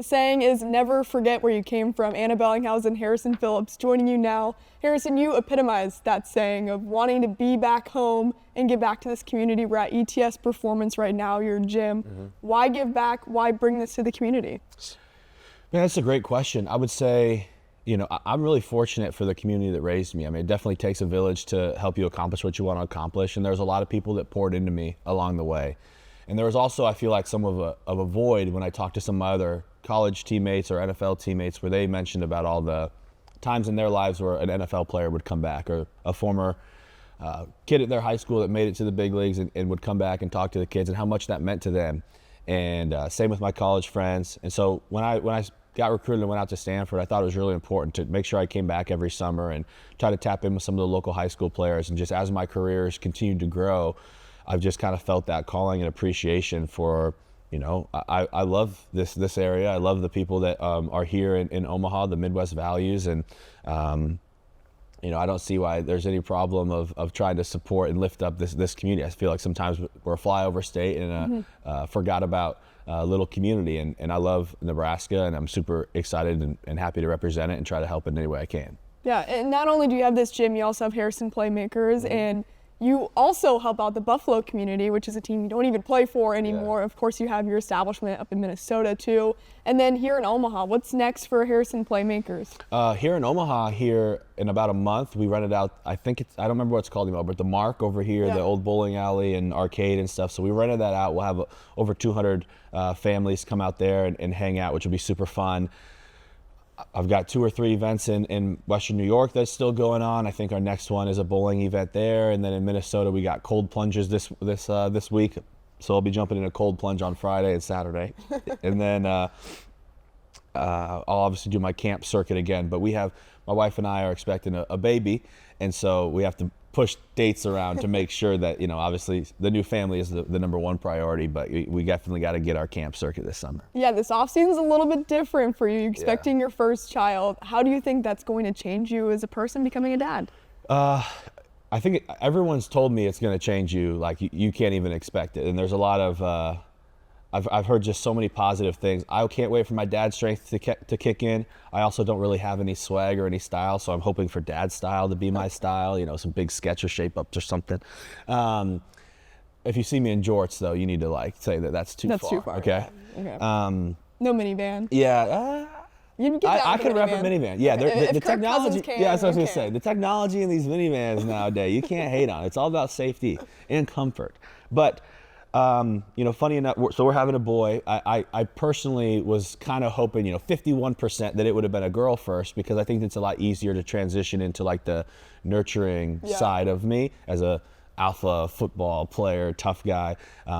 The saying is never forget where you came from. Ana Bellinghausen, Harrison Phillips joining you now. Harrison, you epitomize that saying of wanting to be back home and give back to this community. We're at ETS Performance right now, your gym. Why give back? Why bring this to the community? Man, that's a great question. I would say, you know, I'm really fortunate for the community that raised me. I mean, it definitely takes a village to help you accomplish what you want to accomplish, and there's a lot of people that poured into me along the way. And there was also, I feel like, some of a void when I talked to some of my other college teammates or NFL teammates where they mentioned about all the times in their lives where an NFL player would come back, or a former kid at their high school that made it to the big leagues and would come back and talk to the kids and how much that meant to them. And same with my college friends. And so when I got recruited and went out to Stanford, I thought it was really important to make sure I came back every summer and try to tap in with some of the local high school players. And just as my careers continued to grow, I've just kind of felt that calling and appreciation for, you know, I love this area. I love the people that are here in Omaha, the Midwest values. And, you know, I don't see why there's any problem of trying to support and lift up this community. I feel like sometimes we're a flyover state and forgot about little community, and I love Nebraska, and I'm super excited and happy to represent it and try to help in any way I can. Yeah, and not only do you have this gym, you also have Harrison Playmakers, and you also help out the Buffalo community, which is a team you don't even play for anymore. Yeah. Of course, you have your establishment up in Minnesota too. And then here in Omaha, what's next for Harrison Playmakers? Here in Omaha, here in about a month, we rented out, I don't remember what it's called anymore, but the Mark over here, the old bowling alley and arcade and stuff. So we rented that out. We'll have over 200 families come out there and hang out, which will be super fun. I've got 2 or 3 events in Western New York that's still going on. I think our next one is a bowling event there, and then in Minnesota we got cold plunges this week. So I'll be jumping in a cold plunge on Friday and Saturday, and then I'll obviously do my camp circuit again. But my wife and I are expecting a baby, and so we have to push dates around to make sure that, you know, obviously the new family is the number one priority, but we definitely got to get our camp circuit this summer. Yeah, this off-season's a little bit different for you. You're expecting your first child. How do you think that's going to change you as a person becoming a dad? I think everyone's told me it's going to change you, like you can't even expect it. And there's a lot of, I've heard just so many positive things. I can't wait for my dad's strength to kick in. I also don't really have any swag or any style, so I'm hoping for dad's style to be my style, you know, some big Skechers shape-ups or something. If you see me in jorts, though, you need to say that's too far. That's too far. Okay. Okay. No minivan. Yeah. I could rep a minivan. Yeah, the technology. Yeah, that's what I was gonna say. The technology in these minivans nowadays, you can't hate on. It's all about safety and comfort. But you know, funny enough, so we're having a boy. I personally was kind of hoping, you know, 51% that it would have been a girl first, because I think it's a lot easier to transition into like the nurturing side of me as a alpha football player, tough guy.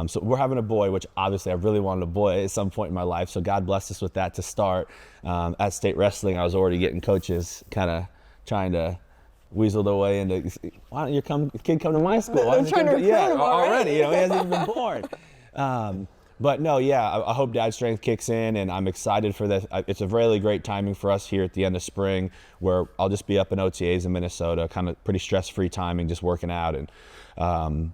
So we're having a boy, which obviously I really wanted a boy at some point in my life. So God blessed us with that to start. At state wrestling, I was already getting coaches kind of trying to weaseled away into, why don't your kid come to my school? I'm trying to recruit him already. You know, he hasn't even been born. But no, I hope dad's strength kicks in, and I'm excited for this. It's a really great timing for us here at the end of spring, where I'll just be up in OTAs in Minnesota, kind of pretty stress-free timing, just working out. And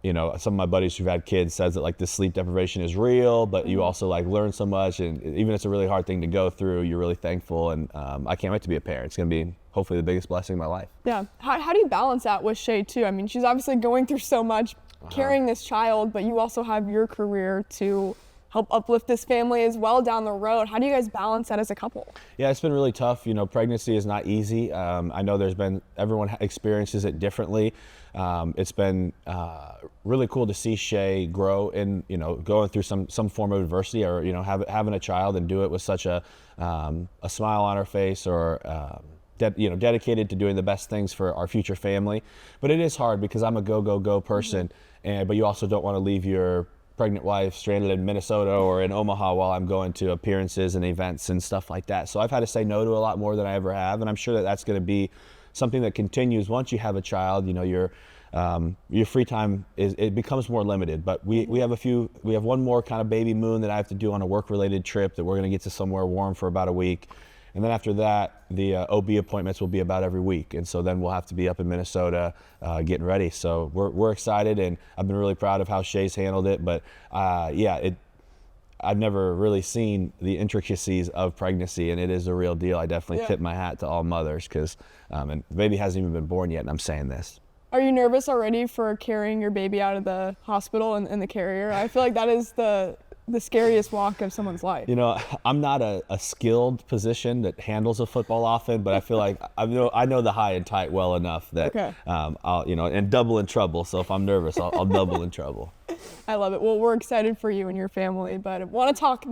you know, some of my buddies who've had kids says that like the sleep deprivation is real, but you also like learn so much, and even if it's a really hard thing to go through, you're really thankful. And I can't wait to be a parent. It's gonna be hopefully the biggest blessing in my life. Yeah. How do you balance that with Shay too? I mean, she's obviously going through so much, carrying this child, but you also have your career to help uplift this family as well down the road. How do you guys balance that as a couple? Yeah, it's been really tough. You know, pregnancy is not easy. I know everyone experiences it differently. It's been really cool to see Shay grow in, you know, going through some form of adversity, or, you know, having a child and do it with such a smile on her face, or dedicated to doing the best things for our future family. But it is hard because I'm a go person, but you also don't want to leave your pregnant wife stranded in Minnesota or in Omaha while I'm going to appearances and events and stuff like that. So I've had to say no to a lot more than I ever have, and I'm sure that that's going to be something that continues once you have a child. You know, your free time it becomes more limited. But we have one more kind of baby moon that I have to do on a work-related trip that we're going to get to somewhere warm for about a week. And then after that, the OB appointments will be about every week. And so then we'll have to be up in Minnesota getting ready. So we're excited, and I've been really proud of how Shay's handled it. But I've never really seen the intricacies of pregnancy, and it is a real deal. I definitely tip my hat to all mothers because and the baby hasn't even been born yet, and I'm saying this. Are you nervous already for carrying your baby out of the hospital in the carrier? I feel like that is the scariest walk of someone's life. You know, I'm not a skilled position that handles a football often, but I feel like I know the high and tight well enough that I'll, and double in trouble. So if I'm nervous, I'll double in trouble. I love it. Well, we're excited for you and your family, but I want to talk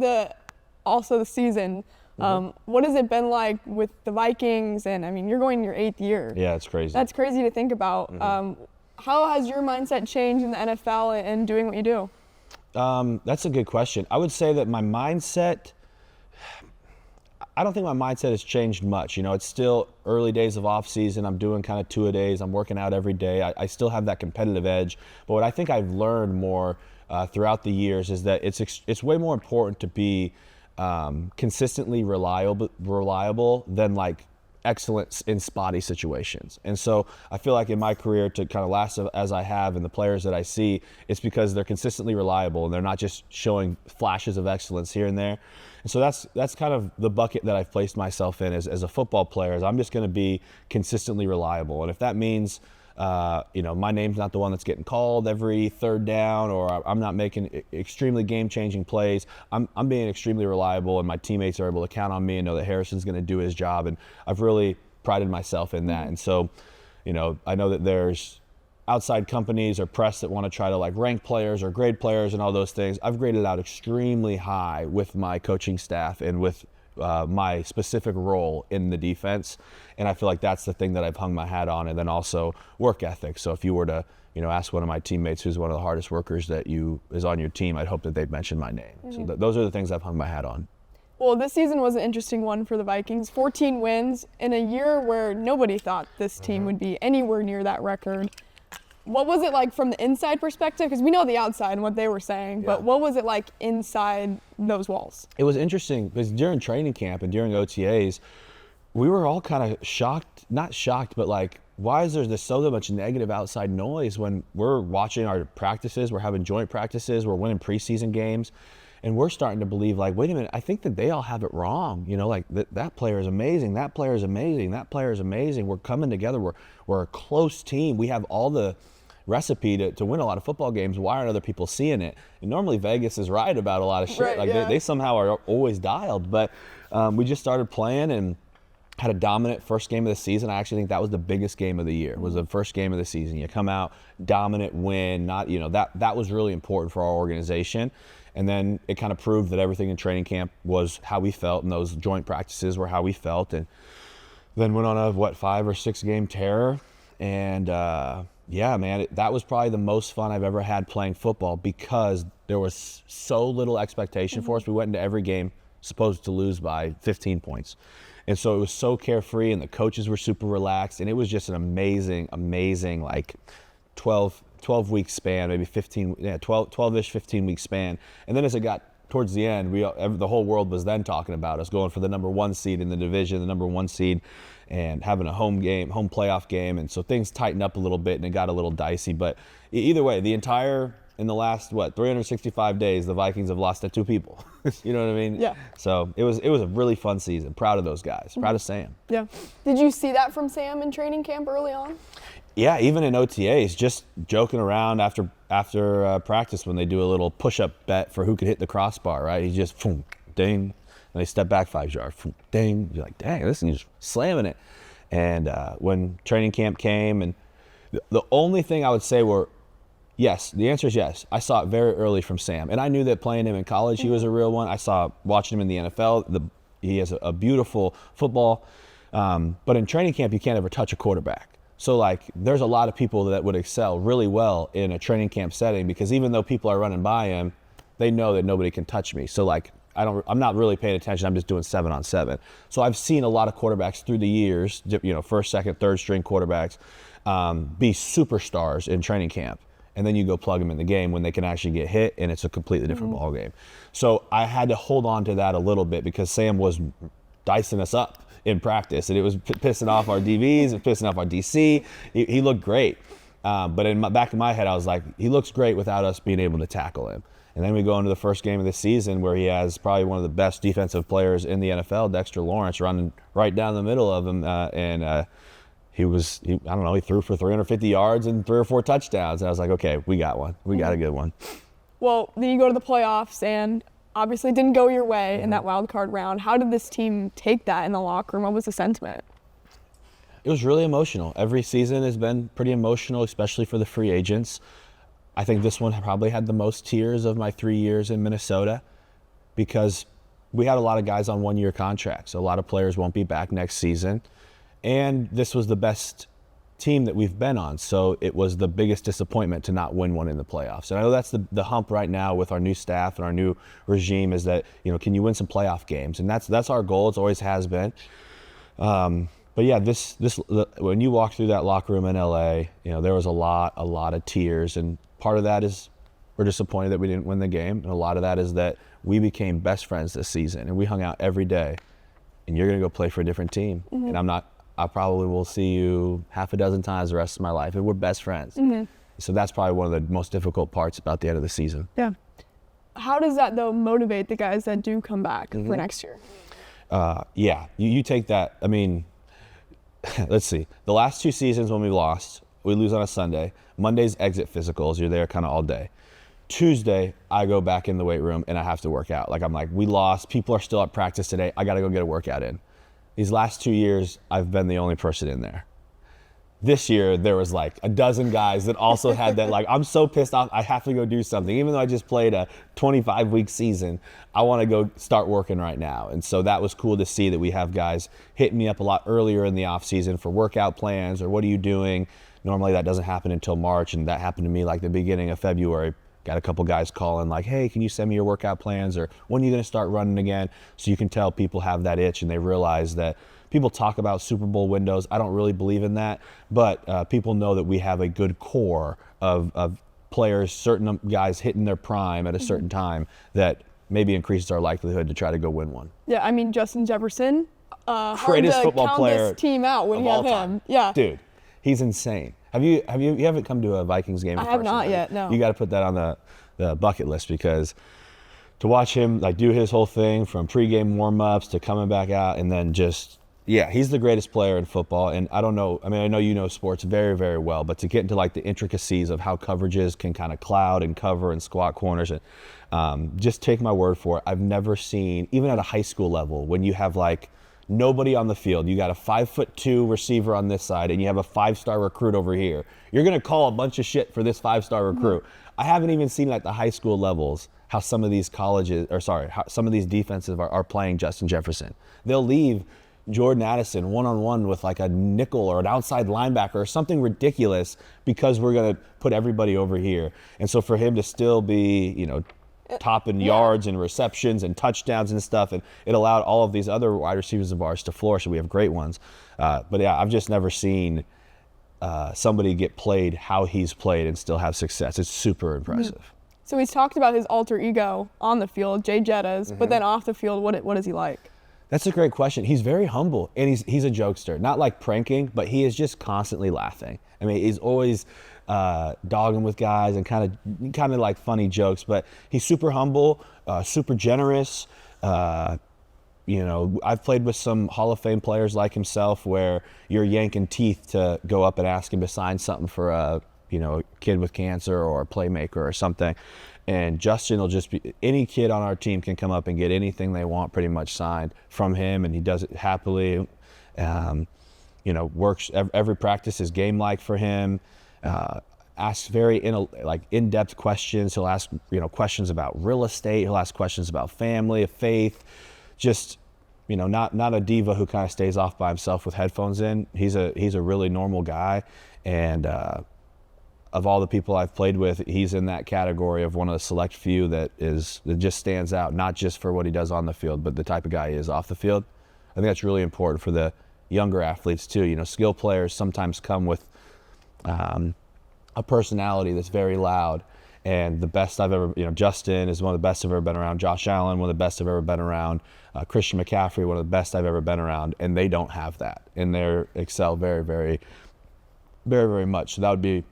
also the season. What has it been like with the Vikings? And I mean, you're going in your 8th year. Yeah, it's crazy. That's crazy to think about. How has your mindset changed in the NFL and doing what you do? That's a good question. I would say that my mindset, I don't think my mindset has changed much. You know, it's still early days of off season. I'm doing kind of 2-a-days. I'm working out every day. I still have that competitive edge. But what I think I've learned more throughout the years is that it's way more important to be consistently reliable than like excellence in spotty situations. And so I feel like in my career to kind of last as I have and the players that I see, it's because they're consistently reliable and they're not just showing flashes of excellence here and there. And so that's kind of the bucket that I've placed myself in as a football player, is I'm just going to be consistently reliable. And if that means my name's not the one that's getting called every 3rd down, or I'm not making extremely game-changing plays, I'm being extremely reliable, and my teammates are able to count on me and know that Harrison's going to do his job, and I've really prided myself in that. And so, I know that there's outside companies or press that want to try to like rank players or grade players and all those things. I've graded out extremely high with my coaching staff and with my specific role in the defense, and I feel like that's the thing that I've hung my hat on. And then also work ethic. So if you were to ask one of my teammates who's one of the hardest workers that is on your team, I'd hope that they'd mention my name. So those are the things I've hung my hat on. Well, this season was an interesting one for the Vikings. 14 wins in a year where nobody thought this team would be anywhere near that record. What was it like from the inside perspective? Because we know the outside and what they were saying, but what was it like inside those walls? It was interesting because during training camp and during OTAs, we were all kind of shocked, not shocked, but like, why is there so much negative outside noise when we're watching our practices, we're having joint practices, we're winning preseason games, and we're starting to believe like, wait a minute, I think that they all have it wrong. Like that player is amazing, that player is amazing, that player is amazing. We're coming together, we're a close team. We have all the recipe to win a lot of football games. Why aren't other people seeing it? And normally Vegas is right about a lot of shit. They somehow are always dialed. But we just started playing and had a dominant first game of the season. I actually think that was the biggest game of the year, was the first game of the season. You come out, dominant win, that was really important for our organization. And then it kind of proved that everything in training camp was how we felt, and those joint practices were how we felt. And then went on a 5 or 6 game tear. And yeah, man, that was probably the most fun I've ever had playing football because there was so little expectation for us. We went into every game supposed to lose by 15 points. And so it was so carefree, and the coaches were super relaxed, and it was just an amazing like 12-week span, maybe 12-ish, 15-week span. And then as it got towards the end, the whole world was then talking about us going for the number 1 seed in the division, the number 1 seed, and having a home playoff game. And so things tightened up a little bit and it got a little dicey. But either way, in the last 365 days, the Vikings have lost to 2 people. You know what I mean? Yeah. So it was a really fun season. Proud of those guys. Proud of Sam. Yeah. Did you see that from Sam in training camp early on? Yeah, even in OTAs, just joking around after practice when they do a little push-up bet for who could hit the crossbar, right? He just, boom, ding, and they step back 5 yards, boom, ding. You're like, dang, this thing's just slamming it. And when training camp came, and the only thing I would say yes, the answer is yes. I saw it very early from Sam. And I knew that playing him in college, he was a real one. I saw watching him in the NFL, he has a beautiful football. But in training camp, you can't ever touch a quarterback. So like, there's a lot of people that would excel really well in a training camp setting because even though people are running by him, they know that nobody can touch me. So like, I'm not really paying attention. I'm just doing 7-on-7. So I've seen a lot of quarterbacks through the years, first, second, third string quarterbacks, be superstars in training camp. And then you go plug them in the game when they can actually get hit, and it's a completely different ball game. So I had to hold on to that a little bit because Sam was dicing us up in practice, and it was pissing off our DBs and pissing off our DC. He looked great. But back in my head, I was like, he looks great without us being able to tackle him. And then we go into the first game of the season where he has probably one of the best defensive players in the NFL, Dexter Lawrence, running right down the middle of him. He threw for 350 yards and 3 or 4 touchdowns. And I was like, okay, we got one. We got a good one. Well, then you go to the playoffs and obviously it didn't go your way in that wild card round. How did this team take that in the locker room? What was the sentiment? It was really emotional. Every season has been pretty emotional, especially for the free agents. I think this one probably had the most tears of my 3 years in Minnesota because we had a lot of guys on 1-year contracts. So a lot of players won't be back next season. And this was the best team that we've been on. So it was the biggest disappointment to not win one in the playoffs. And I know that's the hump right now with our new staff and our new regime is that, can you win some playoff games? And that's our goal. It always has been. But yeah, when you walk through that locker room in LA, there was a lot of tears, and part of that is we're disappointed that we didn't win the game, and a lot of that is that we became best friends this season, and we hung out every day. And you're gonna go play for a different team, and I probably will see you half a dozen times the rest of my life, and we're best friends. So that's probably one of the most difficult parts about the end of the season. Yeah. How does that though motivate the guys that do come back for next year? Yeah, you take that. I mean. Let's see. The last 2 seasons when we lost, we lose on a Sunday. Monday's exit physicals. You're there kind of all day. Tuesday, I go back in the weight room and I have to work out. I'm like, we lost. People are still at practice today. I got to go get a workout in. These last 2 years, I've been the only person in there. This year, there was like a dozen guys that also had that, I'm so pissed off, I have to go do something. Even though I just played a 25-week season, I want to go start working right now. And so that was cool to see that we have guys hitting me up a lot earlier in the off season for workout plans or what are you doing? Normally that doesn't happen until March, and that happened to me the beginning of February. Got a couple guys calling hey, can you send me your workout plans, or when are you going to start running again? So you can tell people have that itch and they realize that people talk about Super Bowl windows. I don't really believe in that, but people know that we have a good core of players, certain guys hitting their prime at a certain time that maybe increases our likelihood to try to go win one. Yeah, I mean, Justin Jefferson, greatest football count player this team out when you have him. Time. Yeah, dude, he's insane. You haven't come to a Vikings game? I have not yet. No. You got to put that on the bucket list, because to watch him do his whole thing from pregame warm-ups to coming back out and then just. Yeah, he's the greatest player in football, and I don't know, I know you know sports very, very well, but to get into the intricacies of how coverages can kind of cloud and cover and squat corners, and just take my word for it, I've never seen, even at a high school level, when you have nobody on the field, you got a 5'2" receiver on this side, and you have a 5-star recruit over here. You're gonna call a bunch of shit for this 5-star recruit. I haven't even seen at the high school levels how some of these how some of these defenses are playing Justin Jefferson. They'll leave Jordan Addison one-on-one with a nickel or an outside linebacker or something ridiculous because we're going to put everybody over here. And so for him to still be, top in yards and receptions and touchdowns and stuff, and it allowed all of these other wide receivers of ours to flourish, and we have great ones. But yeah, I've just never seen somebody get played how he's played and still have success. It's super impressive. So he's talked about his alter ego on the field, Jay Jettas, but then off the field, what is he like? That's a great question. He's very humble, and he's a jokester. Not pranking, but he is just constantly laughing. I mean, he's always dogging with guys and kind of funny jokes, but he's super humble, super generous. I've played with some Hall of Fame players like himself where you're yanking teeth to go up and ask him to sign something for a kid with cancer or a playmaker or something. And Justin will just be, any kid on our team can come up and get anything they want pretty much signed from him, and he does it happily. Works every practice is game-like for him. Asks very in-depth questions. He'll ask questions about real estate. He'll ask questions about family, faith. Just not a diva who kind of stays off by himself with headphones in. He's a really normal guy, and of all the people I've played with, he's in that category of one of the select few that just stands out, not just for what he does on the field, but the type of guy he is off the field. I think that's really important for the younger athletes too. Skill players sometimes come with a personality that's very loud, and the best I've ever, Justin is one of the best I've ever been around. Josh Allen, one of the best I've ever been around. Christian McCaffrey, one of the best I've ever been around, and they don't have that, and they excel very, very, very, very much. So that would be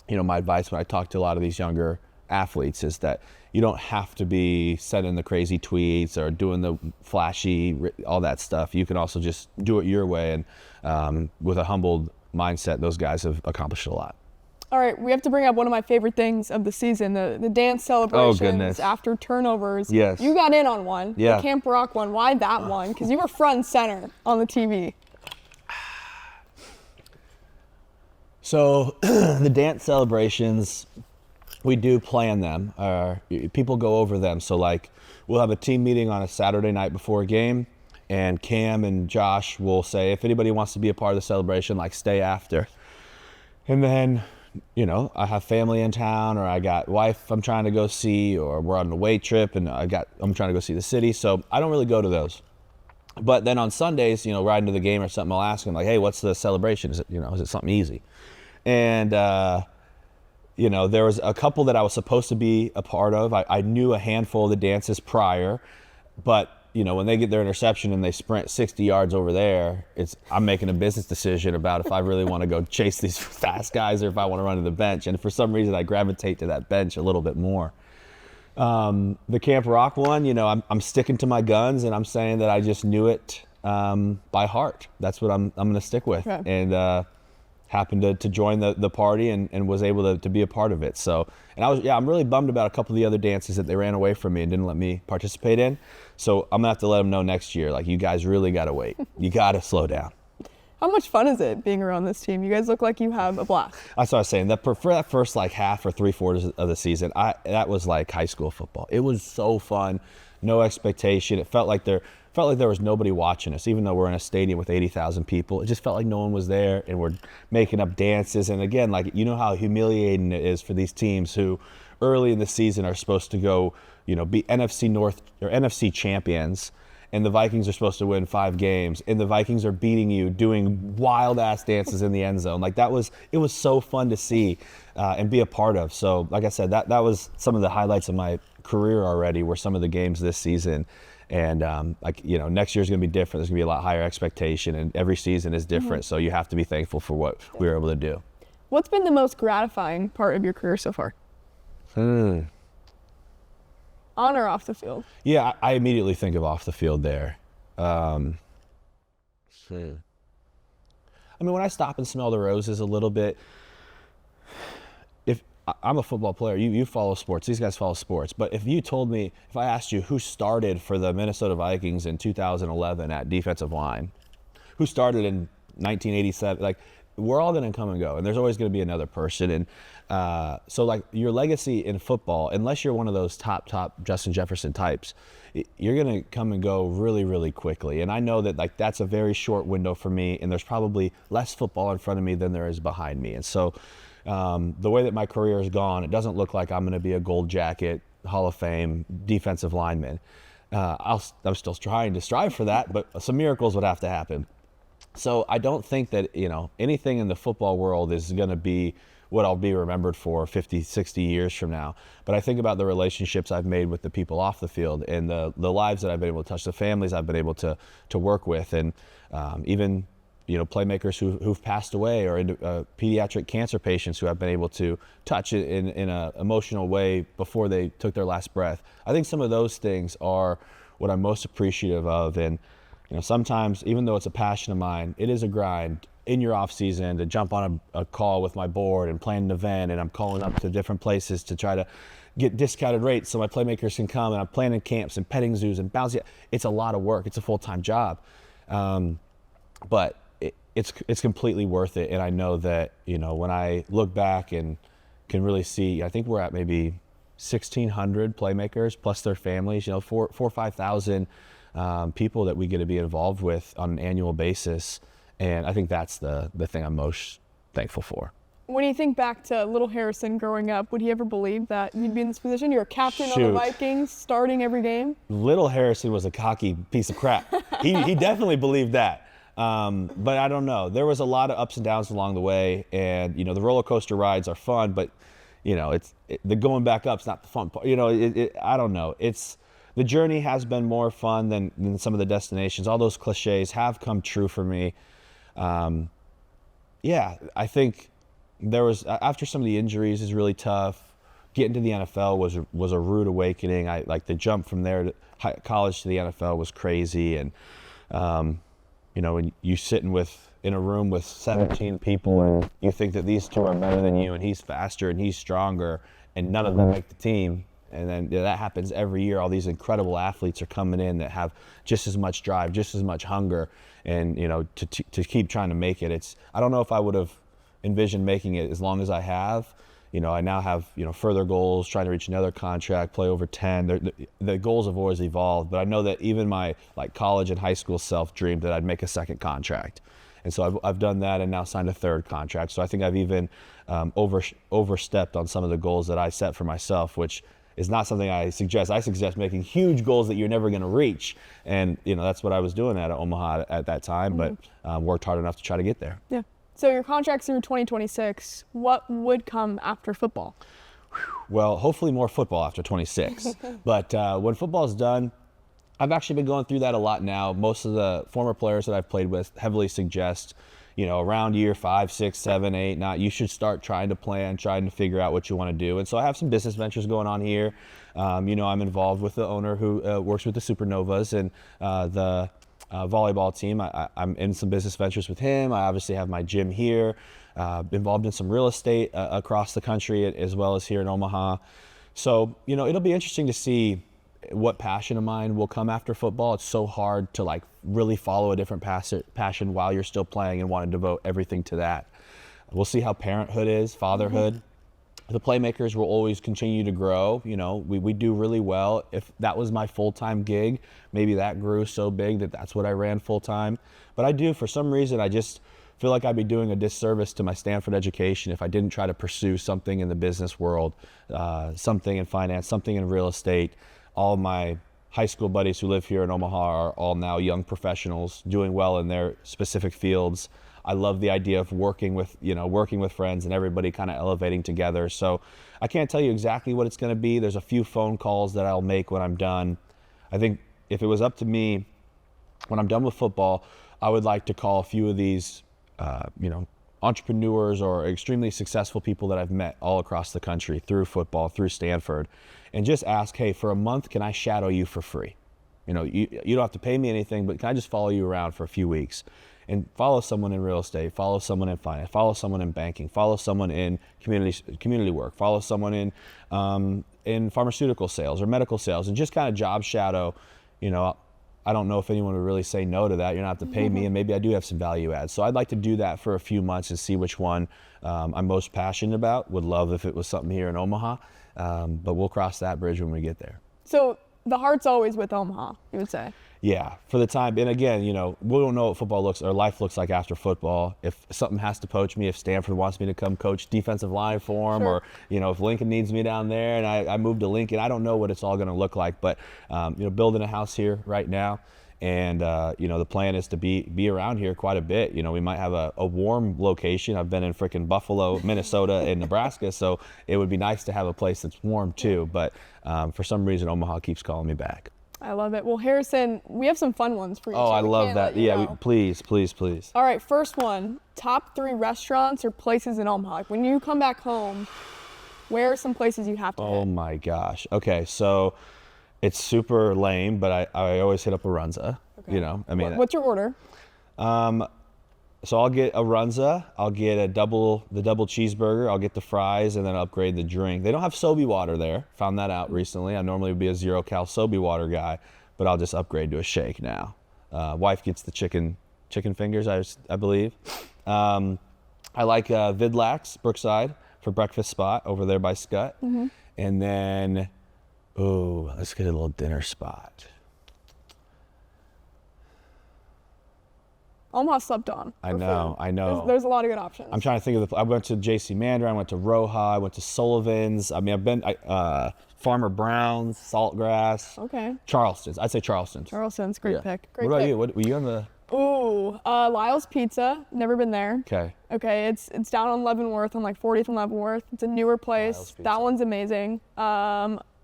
my advice when I talk to a lot of these younger athletes is that you don't have to be sending the crazy tweets or doing the flashy, all that stuff. You can also just do it your way. And with a humbled mindset, those guys have accomplished a lot. All right, we have to bring up one of my favorite things of the season, the dance celebrations after turnovers. Yes. You got in on one, yeah. the Camp Rock one. Why that one? Because you were front and center on the TV. So the dance celebrations, we do plan them. People go over them. So like we'll have a team meeting on a Saturday night before a game, and Cam and Josh will say, if anybody wants to be a part of the celebration, like stay after. And then, you know, I have family in town, or I got wife I'm trying to go see, or we're on an away trip and I'm trying to go see the city. So I don't really go to those. But then on Sundays, you know, riding to the game or something, I'll ask them like, hey, what's the celebration? Is it something easy? And, you know, there was a couple that I was supposed to be a part of. I knew a handful of the dances prior, but you know, when they get their interception and they sprint 60 yards over there, I'm making a business decision about if I really want to go chase these fast guys or if I want to run to the bench. And for some reason, I gravitate to that bench a little bit more. The Camp Rock one, you know, I'm sticking to my guns, and I'm saying that I just knew it by heart. That's what I'm going to stick with. Okay. And happened to join the party and was able to be a part of it. So, and I'm really bummed about a couple of the other dances that they ran away from me and didn't let me participate in. So I'm gonna have to let them know next year, like, you guys really gotta wait. You gotta slow down. How much fun is it being around this team? You guys look like you have a blast. That's what I was saying. That for that first like half or 3/4 of the season, that was like high school football. It was so fun, no expectation. It felt like there was nobody watching us, even though we're in a stadium with 80,000 people. It just felt like no one was there, and we're making up dances. And again, like, you know how humiliating it is for these teams who early in the season are supposed to go, you know, be NFC North or NFC champions, and the Vikings are supposed to win 5 games, and the Vikings are beating you, doing wild ass dances in the end zone. Like it was so fun to see and be a part of. So like I said, that was some of the highlights of my career already, were some of the games this season. And like, you know, next year's gonna be different. There's gonna be a lot higher expectation, and every season is different. So you have to be thankful for what we were able to do. What's been the most gratifying part of your career so far? On or off the field? Yeah, I immediately think of off the field there. I mean, when I stop and smell the roses a little bit, I'm a football player. You follow sports. These guys follow sports. But if I asked you who started for the Minnesota Vikings in 2011 at defensive line, who started in 1987, like, we're all going to come and go, and there's always going to be another person. And so, like, your legacy in football, unless you're one of those top Justin Jefferson types, you're going to come and go really, really quickly. And I know that, like, that's a very short window for me, and there's probably less football in front of me than there is behind me. And so the way that my career has gone, it doesn't look like I'm going to be a gold jacket, Hall of Fame defensive lineman. I'm still trying to strive for that, but some miracles would have to happen. So I don't think that, you know, anything in the football world is going to be what I'll be remembered for 50, 60 years from now. But I think about the relationships I've made with the people off the field, and the lives that I've been able to touch, the families I've been able to work with, and even, you know, playmakers who've passed away, or pediatric cancer patients who I've been able to touch in an emotional way before they took their last breath. I think some of those things are what I'm most appreciative of. And you know, sometimes, even though it's a passion of mine, it is a grind in your off season to jump on a call with my board and plan an event, and I'm calling up to different places to try to get discounted rates so my playmakers can come, and I'm planning camps and petting zoos and bouncing. It's a lot of work. It's a full-time job. But it's completely worth it. And I know that, you know, when I look back and can really see, I think we're at maybe 1,600 playmakers plus their families, you know, 4,000 or 5,000 people that we get to be involved with on an annual basis. And I think that's the thing I'm most thankful for. When you think back to little Harrison growing up, would he ever believe that you'd be in this position? You're a captain on the Vikings, starting every game? Little Harrison was a cocky piece of crap. He definitely believed that. But I don't know. There was a lot of ups and downs along the way, and you know, the roller coaster rides are fun, but you know, the going back up's not the fun part. You know, I don't know. The journey has been more fun than some of the destinations. All those cliches have come true for me. Yeah, I think there was, after some of the injuries is really tough, getting to the NFL was a rude awakening. I like the jump from there to college to the NFL was crazy, and when you sitting in a room with 17 people and you think that these two are better than you and he's faster and he's stronger and none of them make the team. And then that happens every year. All these incredible athletes are coming in that have just as much drive, just as much hunger, and to keep trying to make it. I don't know if I would have envisioned making it as long as I have. I now have further goals, trying to reach another contract, play over 10. The goals have always evolved, but I know that even my college and high school self dreamed that I'd make a second contract. And so I've done that and now signed a third contract. So I think I've even overstepped on some of the goals that I set for myself, which is not something I suggest. I suggest making huge goals that you're never going to reach. And, that's what I was doing at Omaha at that time, but worked hard enough to try to get there. Yeah. So your contract's through 2026. What would come after football? Well, hopefully more football after 26. But when football's done, I've actually been going through that a lot now. Most of the former players that I've played with heavily suggest, around year 5, 6, 7, 8, 9, you should start trying to plan, trying to figure out what you want to do. And so I have some business ventures going on here. I'm involved with the owner who works with the Supernovas and the volleyball team. I'm in some business ventures with him. I obviously have my gym here, involved in some real estate across the country as well as here in Omaha. So, it'll be interesting to see what passion of mine will come after football. It's so hard to really follow a different passion while you're still playing and want to devote everything to that. We'll see how parenthood is, fatherhood. The Playmakers will always continue to grow. We do really well. If that was my full-time gig, maybe that grew so big that's what I ran full-time. But I do, for some reason, I just feel like I'd be doing a disservice to my Stanford education if I didn't try to pursue something in the business world, something in finance, something in real estate. All my high school buddies who live here in Omaha are all now young professionals doing well in their specific fields. I love the idea of working with friends and everybody kind of elevating together. So I can't tell you exactly what it's going to be. There's a few phone calls that I'll make when I'm done. I think if it was up to me, when I'm done with football, I would like to call a few of these, entrepreneurs or extremely successful people that I've met all across the country through football, through Stanford, and just ask, hey, for a month, can I shadow you for free? You don't have to pay me anything, but can I just follow you around for a few weeks? And follow someone in real estate, follow someone in finance, follow someone in banking, follow someone in community work, follow someone in pharmaceutical sales or medical sales, and just kind of job shadow. I don't know if anyone would really say no to that. You're not have to pay me, and maybe I do have some value add. So I'd like to do that for a few months and see which one I'm most passionate about. Would love if it was something here in Omaha, but we'll cross that bridge when we get there. So the heart's always with Omaha, you would say? Yeah, for the time. And again, we don't know what football looks or life looks like after football. If something has to poach me, if Stanford wants me to come coach defensive line for them, or if Lincoln needs me down there and I move to Lincoln, I don't know what it's all going to look like. But building a house here right now, and the plan is to be around here quite a bit. We might have a warm location. I've been in frickin' Buffalo, Minnesota, and Nebraska, so it would be nice to have a place that's warm too. But for some reason, Omaha keeps calling me back. I love it. Well, Harrison, we have some fun ones for you. Oh, too. I love that. Yeah, please. All right, first one, top 3 restaurants or places in Omaha. Like when you come back home, where are some places you have to hit? Oh my gosh. Okay, so it's super lame, but I always hit up a Runza. Okay. What's your order? So I'll get a Runza, I'll get the double cheeseburger, I'll get the fries, and then upgrade the drink. They don't have Sobe water there. Found that out recently. I normally would be a 0-cal Sobe water guy, but I'll just upgrade to a shake now. Wife gets the chicken fingers, I believe. I like Vidlax, Brookside, for breakfast spot over there by Scut. Mm-hmm. And then, let's get a little dinner spot. Omaha slept on. I know. There's a lot of good options. I'm trying to think of I went to J.C. Mandarin, I went to Roja, I went to Sullivan's. I mean, I've been Farmer Brown's, Saltgrass. Okay. Charleston's. I'd say Charleston's. Charleston's, great pick. Great what about pick. you? What were you on the? Lyle's Pizza. Never been there. Okay. It's down on Leavenworth, on 40th and Leavenworth. It's a newer place. That one's amazing.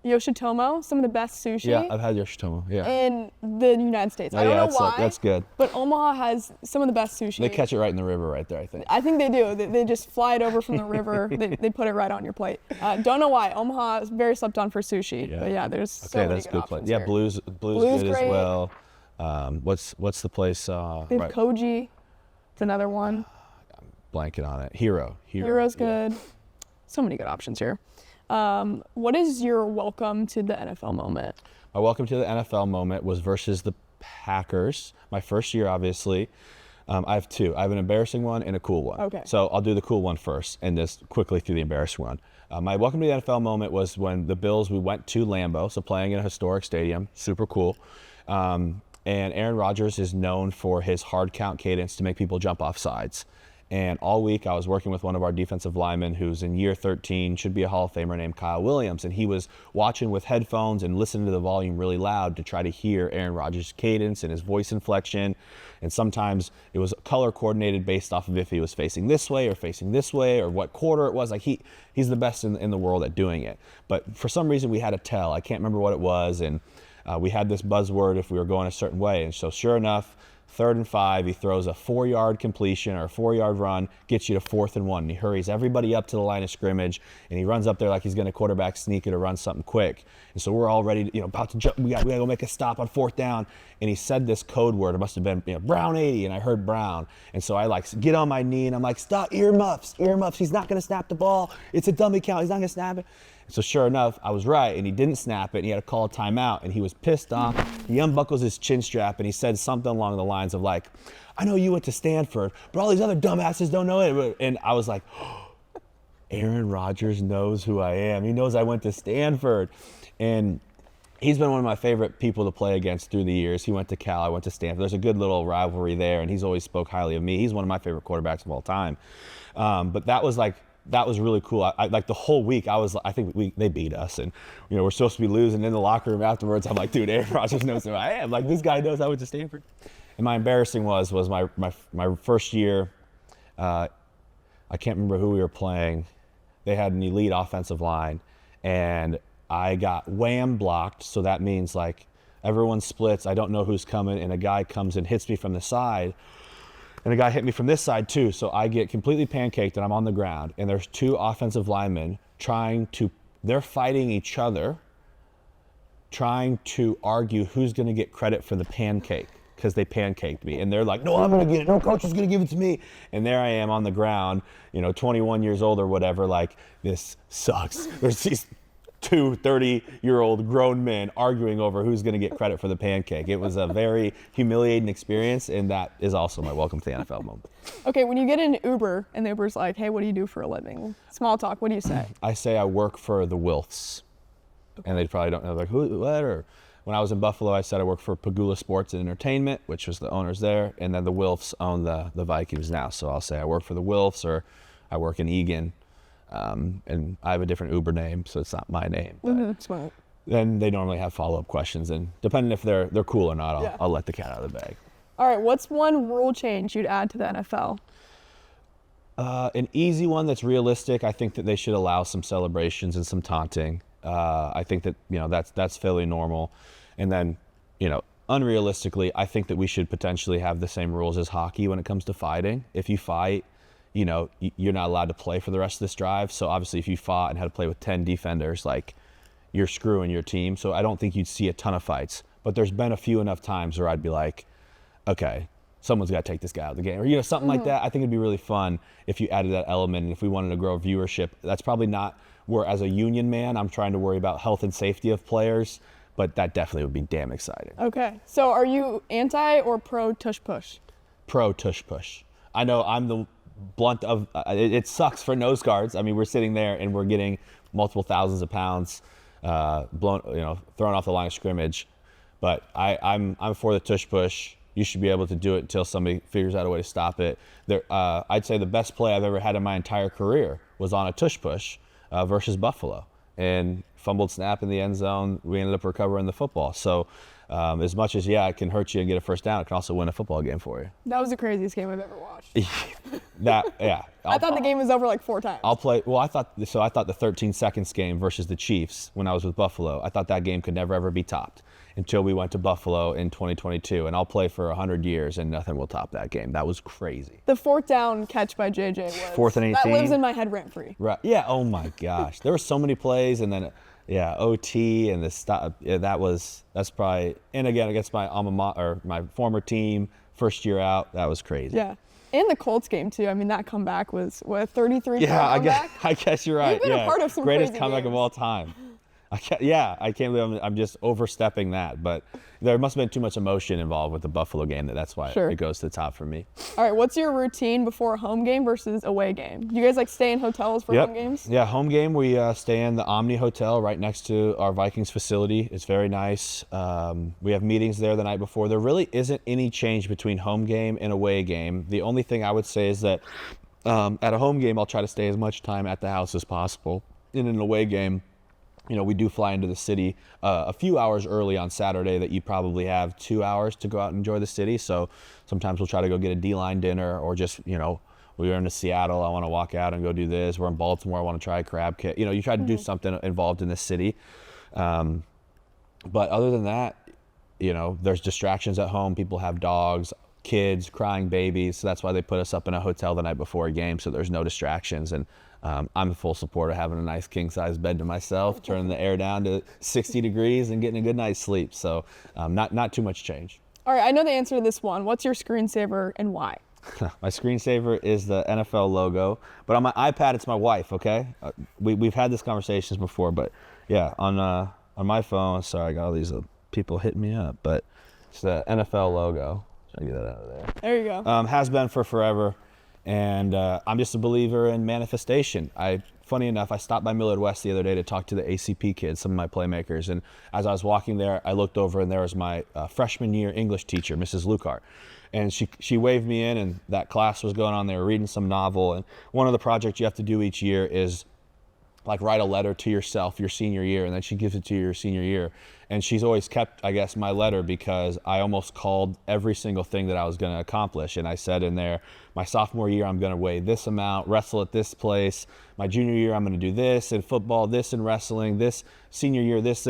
Yoshitomo, some of the best sushi. Yeah, I've had Yoshitomo. Yeah. In the United States. I Oh, don't yeah, know why. that's good. But Omaha has some of the best sushi. They catch it right in the river right there, I think. I think they do. They just fly it over from the river. They put it right on your plate. Don't know why. Omaha is very slept on for sushi. Yeah. But yeah, there's so Okay, many that's good a good options place. Yeah, here. Blue's Blue's good great. as well. What's the place? They have Right, Koji. It's another one. blanket on it. Hero. Hero's Yeah. good. So many good options here. What is your welcome to the NFL moment? My welcome to the NFL moment was versus the Packers. My first year, obviously. I have two. I have an embarrassing one and a cool one. Okay. So I'll do the cool one first and just quickly through the embarrassing one. My welcome to the NFL moment was when the Bills, we went to Lambeau, so playing in a historic stadium, super cool. And Aaron Rodgers is known for his hard count cadence to make people jump off sides. And all week I was working with one of our defensive linemen who's in year 13, should be a Hall of Famer, named Kyle Williams. And he was watching with headphones and listening to the volume really loud to try to hear Aaron Rodgers' cadence and his voice inflection. And sometimes it was color coordinated based off of if he was facing this way or what quarter it was. Like he's the best in the world at doing it. But for some reason we had a tell. I can't remember what it was. And we had this buzzword if we were going a certain way. And so sure enough, 3rd and 5, he throws a 4-yard completion or a 4-yard run, gets you to 4th and 1. And he hurries everybody up to the line of scrimmage, and he runs up there like he's going to quarterback sneak it or run something quick. And so we're all ready, about to jump. We got to go make a stop on 4th down. And he said this code word. It must have been Brown 80, and I heard Brown. And so I get on my knee, and I'm like, stop, earmuffs. He's not going to snap the ball. It's a dummy count. He's not going to snap it. So sure enough, I was right, and he didn't snap it, and he had to call a timeout, and he was pissed off. He unbuckles his chin strap, and he said something along the lines of like, I know you went to Stanford, but all these other dumbasses don't know it. And I was like, Aaron Rodgers knows who I am. He knows I went to Stanford. And he's been one of my favorite people to play against through the years. He went to Cal, I went to Stanford. There's a good little rivalry there, and he's always spoke highly of me. He's one of my favorite quarterbacks of all time. But that was really cool. I like the whole week. I think they beat us, and we're supposed to be losing. In the locker room afterwards, I'm like, dude, Aaron Rodgers knows who I am. Like, this guy knows I went to Stanford. And my embarrassing was my first year. I can't remember who we were playing. They had an elite offensive line, and I got wham blocked. So that means like everyone splits. I don't know who's coming, and a guy comes and hits me from the side. And a guy hit me from this side too, so I get completely pancaked and I'm on the ground. And there's two offensive linemen they're fighting each other, trying to argue who's gonna get credit for the pancake, because they pancaked me. And they're like, no, I'm gonna get it, no, coach is gonna give it to me. And there I am on the ground, 21 years old or whatever, like, this sucks. There's these two 30-year-old grown men arguing over who's going to get credit for the pancake. It was a very humiliating experience, and that is also my welcome to the NFL moment. Okay, when you get in Uber and the Uber's like, hey, what do you do for a living? Small talk, what do you say? I say I work for the Wilfs. Okay. And they probably don't know, like, who, what? Or when I was in Buffalo, I said I work for Pagula Sports and Entertainment, which was the owners there, and then the Wilfs own the Vikings now. So I'll say I work for the Wilfs, or I work in Egan. And I have a different Uber name, so it's not my name. Smart. Then they normally have follow-up questions, and depending if they're cool or not, I'll let the cat out of the bag. All right, what's one rule change you'd add to the NFL? An easy one that's realistic. I think that they should allow some celebrations and some taunting. I think that that's fairly normal. And then unrealistically, I think that we should potentially have the same rules as hockey when it comes to fighting. If you fight, you're not allowed to play for the rest of this drive. So obviously if you fought and had to play with 10 defenders, like, you're screwing your team. So I don't think you'd see a ton of fights, but there's been a few enough times where I'd be like, okay, someone's got to take this guy out of the game, or something like that. I think it'd be really fun if you added that element, and if we wanted to grow viewership. That's probably not where, as a union man, I'm trying to worry about health and safety of players, but that definitely would be damn exciting. Okay, so are you anti or pro tush push? Pro tush push. I know I'm the blunt of it sucks for nose guards. I mean, we're sitting there and we're getting multiple thousands of pounds thrown off the line of scrimmage, but I'm for the tush push. You should be able to do it until somebody figures out a way to stop it. I'd say the best play I've ever had in my entire career was on a tush push versus Buffalo, and fumbled snap in the end zone. We ended up recovering the football. So as much as, it can hurt you and get a first down, it can also win a football game for you. That was the craziest game I've ever watched. I thought the game was over like 4 times. I thought the 13 seconds game versus the Chiefs when I was with Buffalo, I thought that game could never, ever be topped until we went to Buffalo in 2022. And I'll play for 100 years and nothing will top that game. That was crazy. The 4th down catch by JJ was 4th and 18. That lives in my head rent free. Right. Yeah. Oh my gosh. There were so many plays, and then OT and the stop. Yeah, that's probably, and again against my my former team, first year out. That was crazy. Yeah. And the Colts game too. I mean, that comeback was 33. Yeah, I guess you're right. You've been a part of some greatest crazy comeback games. of all time. I can't believe I'm just overstepping that, but there must have been too much emotion involved with the Buffalo game that's why it goes to the top for me. All right, what's your routine before a home game versus away game? Do you guys like stay in hotels for home games? Yeah, home game we stay in the Omni Hotel right next to our Vikings facility. It's very nice. We have meetings there the night before. There really isn't any change between home game and away game. The only thing I would say is that at a home game I'll try to stay as much time at the house as possible. In an away game, we do fly into the city a few hours early on Saturday that you probably have 2 hours to go out and enjoy the city. So sometimes we'll try to go get a D-line dinner, or just, we're in Seattle, I want to walk out and go do this. We're in Baltimore, I want to try a crab cake. You try to do something involved in the city. But other than that, there's distractions at home. People have dogs, kids, crying babies. So that's why they put us up in a hotel the night before a game, so there's no distractions. And I'm a full supporter of having a nice king-size bed to myself, turning the air down to 60 degrees and getting a good night's sleep. So not too much change. All right, I know the answer to this one. What's your screensaver and why? My screensaver is the NFL logo, but on my iPad, it's my wife, okay? We've had these conversations before, but yeah, on my phone, sorry, I got all these people hitting me up, but it's the NFL logo. Try to get that out of there. There you go. Has been for forever. And I'm just a believer in manifestation. Funny enough, I stopped by Millard West the other day to talk to the ACP kids, some of my playmakers. And as I was walking there, I looked over and there was my freshman year English teacher, Mrs. Lucar. And she waved me in, and that class was going on. They were reading some novel. And one of the projects you have to do each year is like write a letter to yourself your senior year, and then she gives it to you your senior year. And she's always kept, I guess, my letter, because I almost called every single thing that I was going to accomplish. And I said in there, my sophomore year, I'm going to weigh this amount, wrestle at this place. My junior year, I'm going to do this in football, this in wrestling, this senior year, this.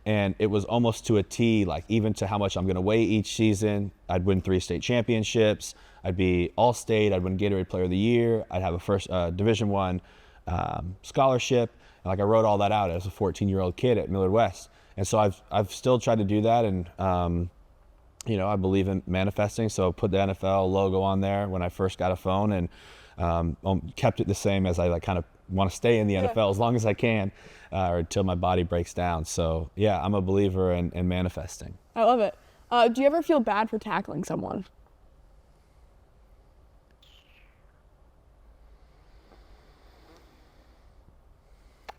And it was almost to a T, like even to how much I'm going to weigh each season. I'd win 3 state championships. I'd be all-state. I'd win Gatorade Player of the Year. I'd have a first Division I scholarship. And like I wrote all that out as a 14-year-old kid at Millard West. And so I've still tried to do that, and I believe in manifesting. So put the NFL logo on there when I first got a phone, and kept it the same as I kind of want to stay in the NFL as long as I can, or until my body breaks down. So yeah, I'm a believer in manifesting. I love it. Do you ever feel bad for tackling someone?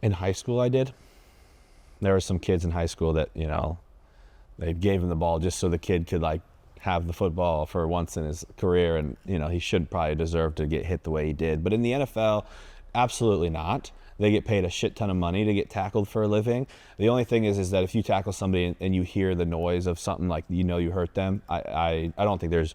In high school, I did. There were some kids in high school that, they gave him the ball just so the kid could have the football for once in his career, and he should probably deserve to get hit the way he did. But in the NFL, absolutely not. They get paid a shit ton of money to get tackled for a living. The only thing is that if you tackle somebody and you hear the noise of something, like you hurt them, I don't think there's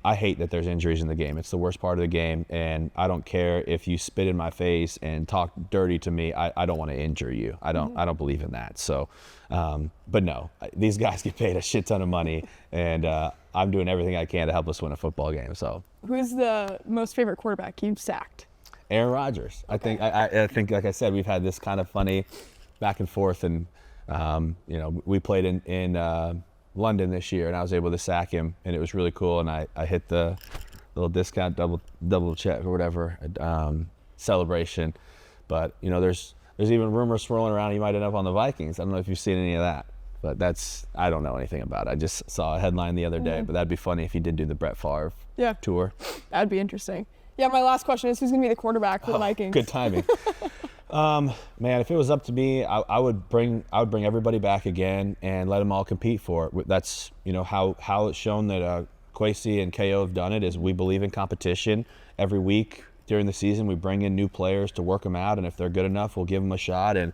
I hate that there's injuries in the game. It's the worst part of the game, and I don't care if you spit in my face and talk dirty to me. I don't want to injure you. I don't believe in that. So, but no, these guys get paid a shit ton of money, and I'm doing everything I can to help us win a football game. So, who's the most favorite quarterback you've sacked? Aaron Rodgers. Okay. I think, like I said, we've had this kind of funny back and forth, and we played in London this year, and I was able to sack him, and it was really cool. And I hit the little discount double check or whatever celebration. But there's even rumors swirling around he might end up on the Vikings. I don't know if you've seen any of that, but I don't know anything about it. I just saw a headline the other day, but that'd be funny if he did do the Brett Favre tour. That'd be interesting. Yeah, my last question is, who's going to be the quarterback for the Vikings? Good timing. Man, if it was up to me, I would bring everybody back again and let them all compete for it. That's how it's shown that Kwesi and KO have done it. Is we believe in competition every week. during the season, we bring in new players to work them out, and if they're good enough, we'll give them a shot. And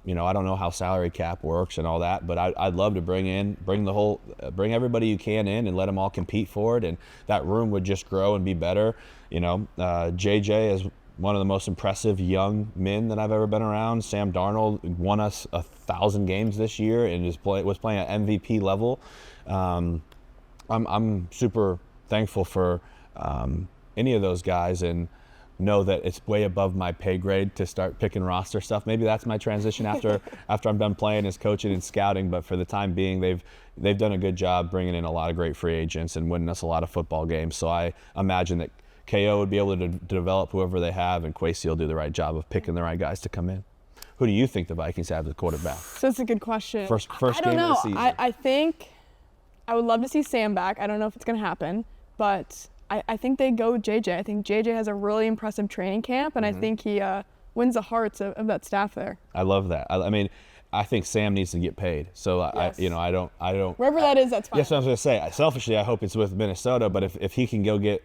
you know, I don't know how salary cap works and all that, but I'd love to bring everybody you can in and let them all compete for it, and that room would just grow and be better. You know, JJ is one of the most impressive young men that I've ever been around. Sam Darnold won us 1,000 games this year and was playing at MVP level. I'm super thankful for any of those guys, and know that it's way above my pay grade to start picking roster stuff. Maybe that's my transition after I'm done playing as coaching and scouting. But for the time being, they've done a good job bringing in a lot of great free agents and winning us a lot of football games. So I imagine that KO would be able to develop whoever they have, and Kwesi will do the right job of picking the right guys to come in. Who do you think the Vikings have as quarterback? So that's a good question. First I don't game know. of the season. I think I would love to see Sam back. I don't know if it's going to happen, but I think they go with JJ. I think JJ has a really impressive training camp, and I think he wins the hearts of that staff there. I love that. I mean, I think Sam needs to get paid. So Yes. I don't. Wherever that is, that's fine. Yes, I was going to say. Selfishly, I hope it's with Minnesota. But if he can go get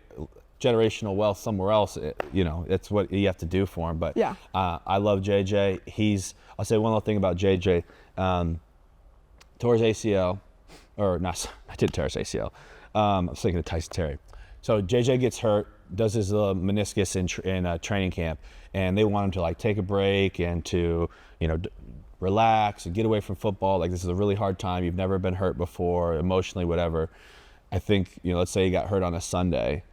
generational wealth somewhere else, it's what you have to do for him. But yeah, I love JJ. I'll say one little thing about JJ. Tore his ACL, or not? I did tear his ACL. I was thinking of Tyson Terry. So JJ gets hurt, does his meniscus in training camp, and they want him to like take a break and to relax and get away from football. Like, this is a really hard time. You've never been hurt before, emotionally, whatever. I think, let's say he got hurt on a Sunday.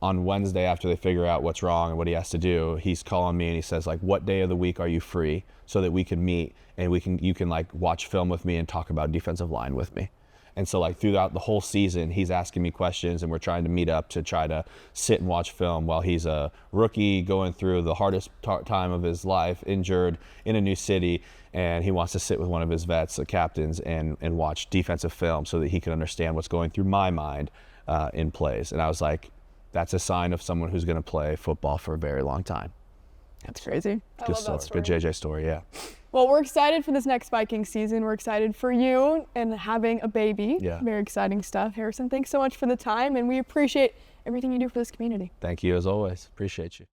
On Wednesday, after they figure out what's wrong and what he has to do, he's calling me and he says, like, what day of the week are you free so that we can meet and you can like watch film with me and talk about defensive line with me. And so, like, throughout the whole season, he's asking me questions, and we're trying to meet up to try to sit and watch film while he's a rookie going through the hardest time of his life, injured in a new city, and he wants to sit with one of his vets, the captains, and watch defensive film so that he can understand what's going through my mind in plays. And I was like, that's a sign of someone who's going to play football for a very long time. That's crazy. Good story. Good JJ story, yeah. Well, we're excited for this next Vikings season. We're excited for you and having a baby. Yeah. Very exciting stuff. Harrison, thanks so much for the time, and we appreciate everything you do for this community. Thank you, as always. Appreciate you.